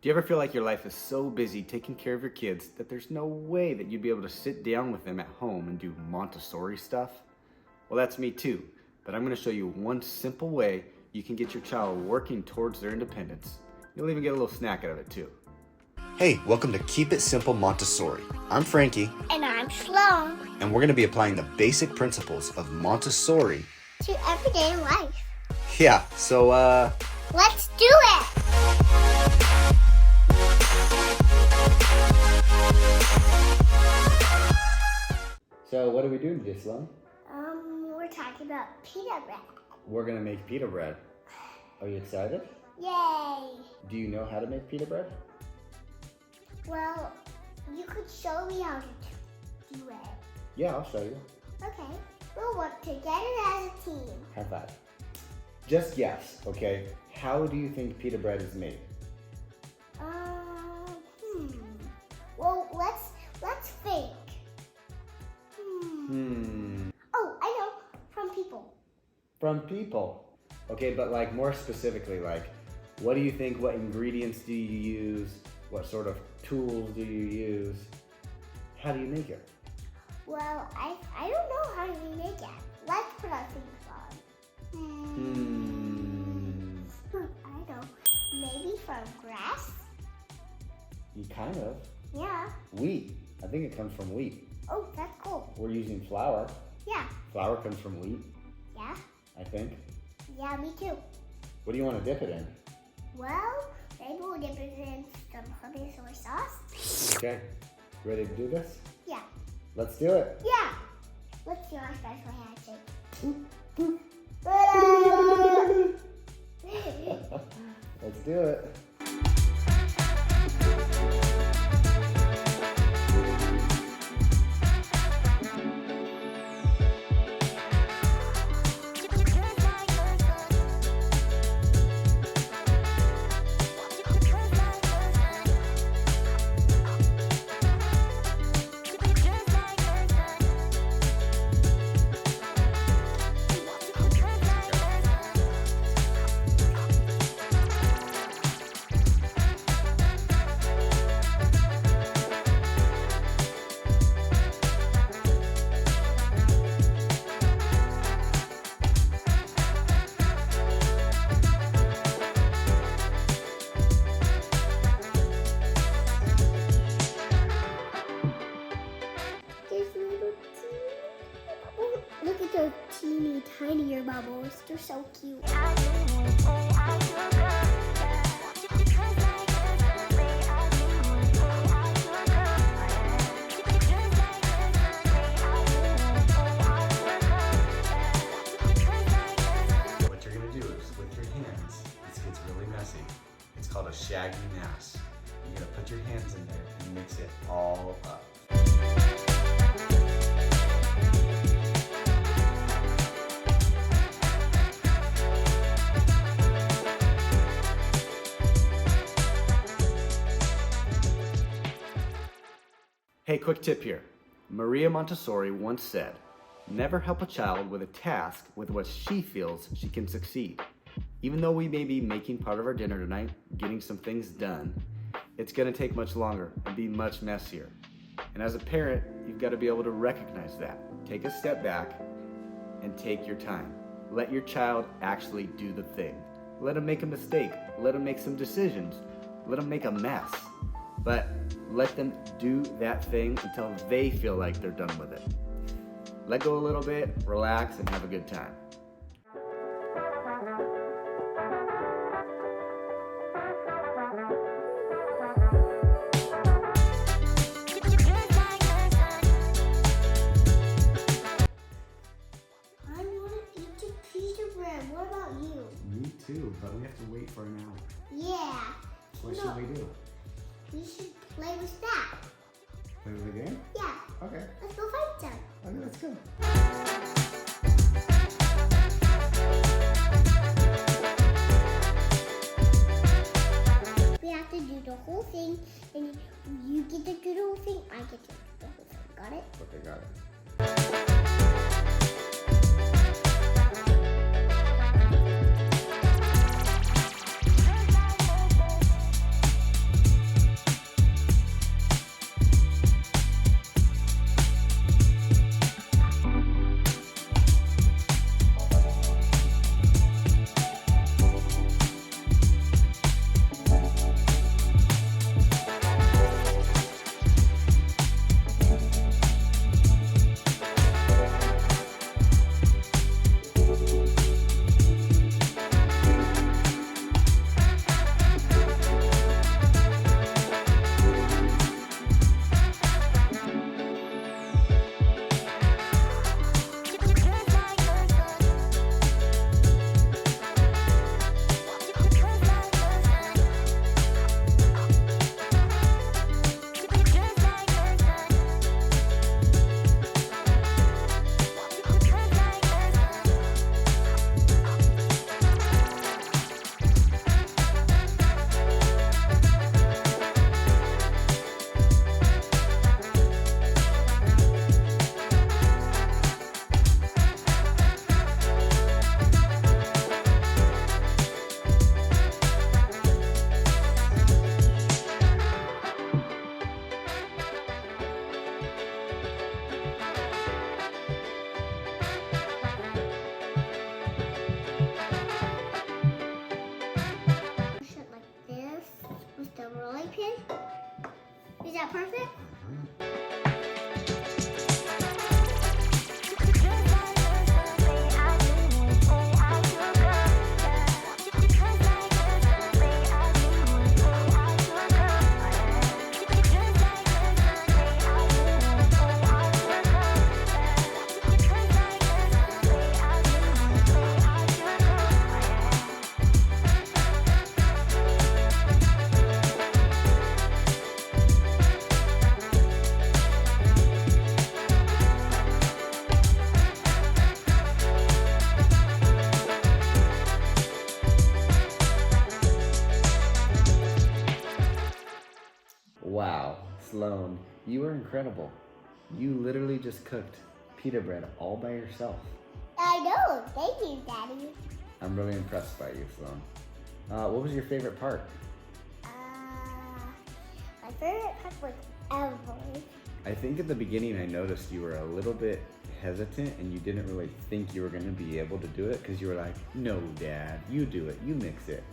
Do you ever feel like your life is so busy taking care of your kids that there's no way that you'd be able to sit down with them at home and do Montessori stuff? Well, that's me too, but I'm going to show you one simple way you can get your child working towards their independence. You'll even get a little snack out of it too. Hey, welcome to Keep It Simple Montessori. I'm Frankie. And I'm Sloane. And we're going to be applying the basic principles of Montessori To everyday life. Yeah, so Let's do it! So what are we doing today, Sloane? We're talking about pita bread. We're going to make pita bread. Are you excited? Yay! Do you know how to make pita bread? Well, you could show me how to do it. Yeah, I'll show you. Okay. We'll work together as a team. High five. Just guess, okay? How do you think pita bread is made? Well, let's think. Oh, I know. From people. From people. Okay, but like more specifically, like what do you think, what ingredients do you use? What sort of tools do you use? How do you make it? Well, I don't know how we make it. Let's put our fingers on. I know. Maybe from grass? You kind of. Yeah. Wheat. I think it comes from wheat. Oh, that's cool. We're using flour. Yeah. Flour comes from wheat, Yeah? I think. Yeah, me too. What do you want to dip it in? Well, maybe we'll dip it in some honey soy sauce. Okay. Ready to do this? Yeah. Let's do it. Yeah. Let's do our special handshake. Let's do it. Look at those teeny tinier bubbles. They're so cute. what you're going to do is with your hands, this gets really messy. It's called a shaggy mass. You're going to put your hands in there and mix it all up. Hey, quick tip here. Maria Montessori once said, never help a child with a task with what she feels she can succeed. Even though we may be making part of our dinner tonight, getting some things done, it's gonna take much longer and be much messier. And as a parent, you've got to be able to recognize that. Take a step back and take your time. Let your child actually do the thing. Let them make a mistake. Let them make some decisions. Let them make a mess. But let them do that thing until they feel like they're done with it. Let go a little bit, relax, and have a good time. I want to eat the pita bread. What about you? Me too, but we have to wait for an hour. Yeah. What No. should we do? We should play with that. Play the game? Yeah. Okay. Let's go fight them. Okay, let's go. We have to do the whole thing, and you get to do the whole thing, I get to do the whole thing. Got it? Okay, got it. the rolling pin. Is that perfect? Wow, Sloane, you are incredible. You literally just cooked pita bread all by yourself. I know. Thank you, Daddy. I'm really impressed by you, Sloane. What was your favorite part? My favorite part was Emily. I think at the beginning I noticed you were a little bit hesitant and you didn't really think you were going to be able to do it because you were like, no, Dad, you do it, you mix it.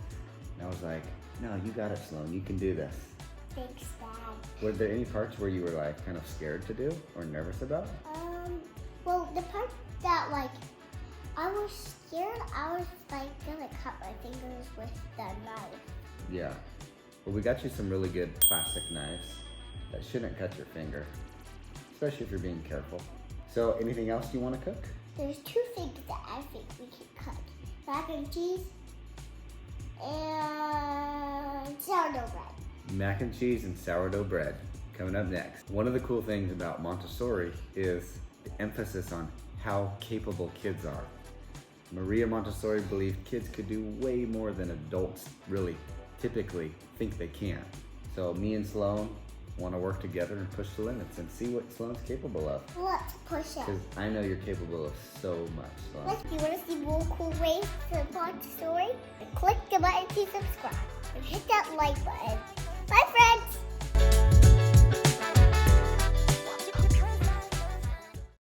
And I was like, no, you got it, Sloane, you can do this. Thanks, Dad. Were there any parts where you were like kind of scared to do or nervous about? Well, the part that I was scared, I was gonna cut my fingers with the knife. Yeah. Well, we got you some really good plastic knives that shouldn't cut your finger, especially if you're being careful. So anything else you want to cook? There's two things that I think we can cut. Mac and cheese and sourdough bread. Mac and cheese and sourdough bread coming up next. One of the cool things about Montessori is the emphasis on how capable kids are. Maria Montessori believed kids could do way more than adults really typically think they can. So me and Sloane want to work together and push the limits and see what Sloane's capable of. Let's push it. Because I know you're capable of so much, Sloane. If you want to see more cool ways to Montessori, click the button to subscribe and hit that like button. Bye, friends!